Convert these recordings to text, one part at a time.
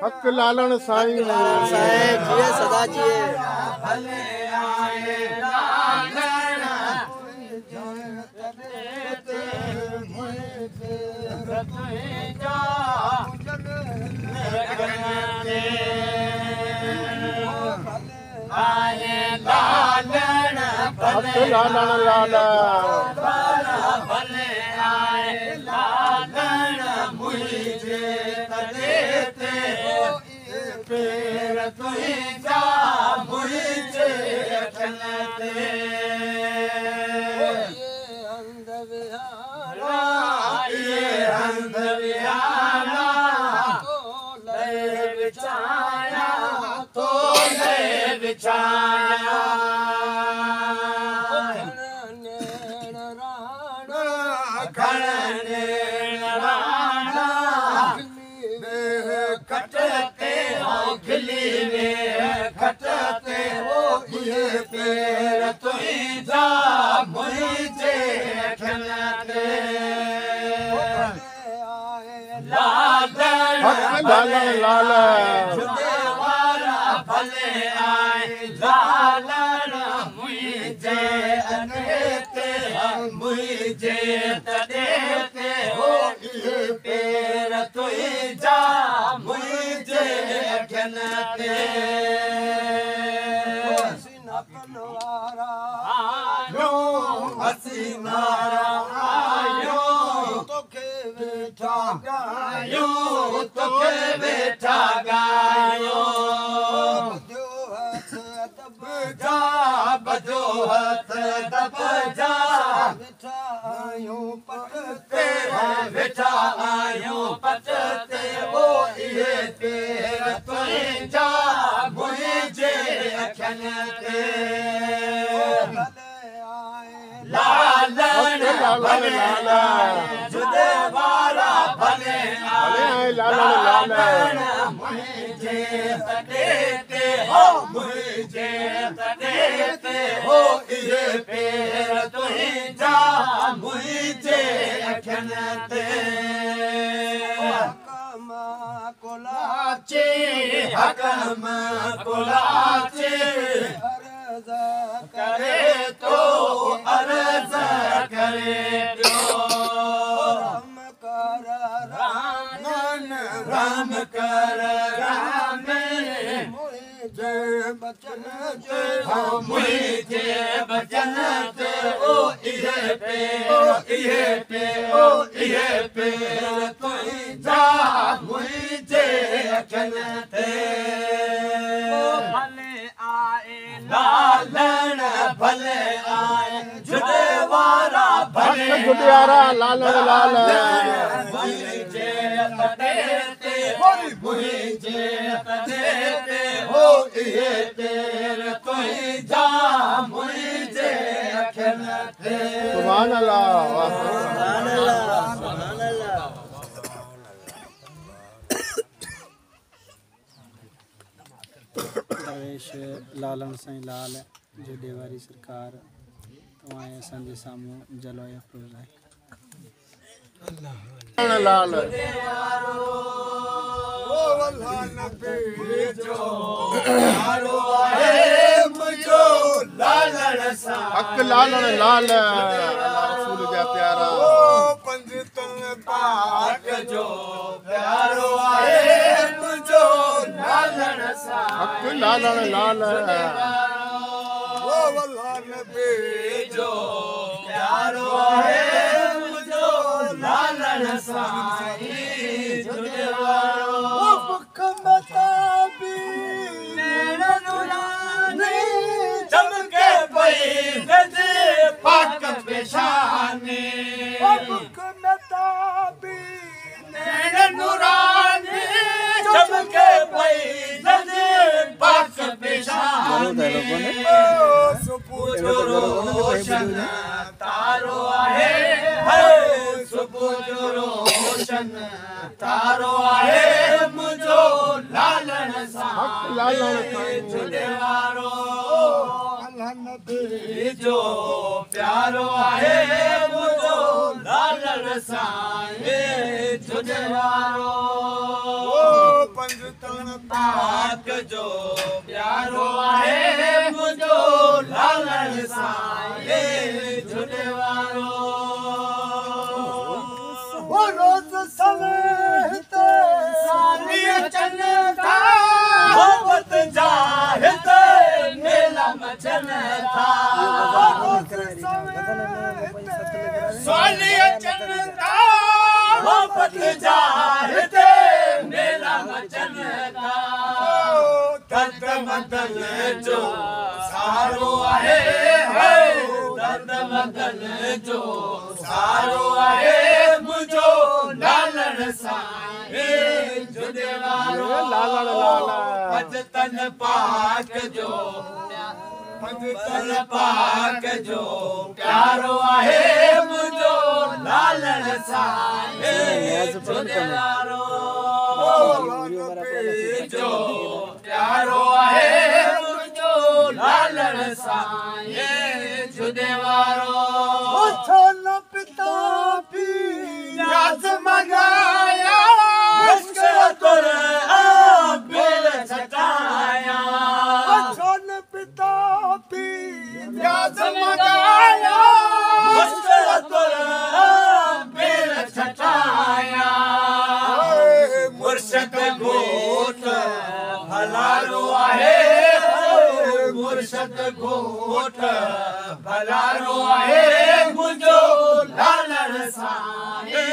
हक लालन साईं साईं जिए सदा जिए भले आए लालन आए लालन हक लालन लाला भले आए लालन मुझे तदेते पेर तुझा मुझे अखनते ये अंध विहारा ले बिछाया तो ले बिछाया खटते हो खिली में खटते हो ये पेर तुझा मुझे खनते लालन हक लालन लाला जुदे वाला भले आए लालन मुझे अनेते मुझे तदेते हो ये पेर तुझा मुझे खनते आयो हसीनारा आयो तोखे बैठा गायो तोखे बैठा गायो जा बजो हथ दब जा बैठा आयो पटते बैठा आयो पटते ओ ये पेर तुझा मुझे खनते लालन भले आए जुदे वाला भले आए लालन मुझे तदेते हो मुझे तदेते हो ये पेर तुझा मुझे खनते कोलाचे हकम कोलाचे अर्ज करे तो अर्ज करे तो राम कर राम मुझे बचन दे मुझे बचन दे ओ ये पे ओ ये पे तुझा मुझे खनते भले आए लालन भले आए जुदे वाला भले हक गुडियारा लालन लाला मुझे तदेते हो मुझे तदेते हो ये पेर तुझा मुझे खनते सुभान अल्लाह सुभान अल्लाह सुभान अल्लाह दरवेश लालन साईं लाल जो डेवारी सरकार तव्हां असांजे साम्हूं जलवाए अफ़रोज़ आहे लाल ओ अल्लाह नबी जो प्यारो आहे मुझो लालन सा हक लालन लाल रसूल जा प्यारा ओ पंजतन पाक जो प्यारो आहे मुझो लालन सा हक लालन लाल ओ अल्लाह नबी जो प्यारो आहे मुझो लालन सा ओ भुख मताबी नैन नुरानी चमके पई नदी पाक पेशानी ओ भुख मताबी नैन नुरानी चमके पई नदी पाक पेशानी ओ सुबह जो रोशन तारो आहे है सुबह जो रोशन तारो आहे मुझो लालन सा हक लालन जुदे वारो अल्लाह नबी जो प्यारो आहे मुझो लालन सा जुदे वारो पंजतन पाक जो प्यारो आहे मुझो लालन साए झूले वारो वो रोज सवेत साली चन था मोहब्बत जाहिद मेला मचन था रोज सवेत साली चन था मोहब्बत जाहिद मेला मचन था दर्द मदन जो सारो आहे दर्द मदन जो सारो आहे मुझो लालण साए जुदे वारो पंजतन पाक जो पंजतन पाक जो प्यारो आहे मुझो लालण साए जुदे वारो जो प्यारो आहे मुझो लालण साए जुदे वारो छन पिता भी याद मंगाया मुश्किल तुर बिल छटाया छन पिता भी याद मंगाया मुश्किल तुर बिल छटाया मुर्शद गोट भलारो आहे मुर्शद गोट भलारो आहे मुझो लालण साए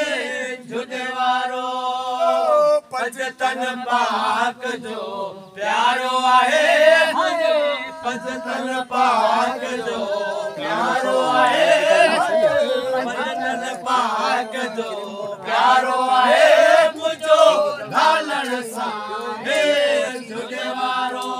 जुदे वारो पंजतन पाक जो प्यारो आहे पंजतन पाक जो प्यारो आहे पंजतन पाक जो प्यारो आहे मुझो लालण साए जुदे वारो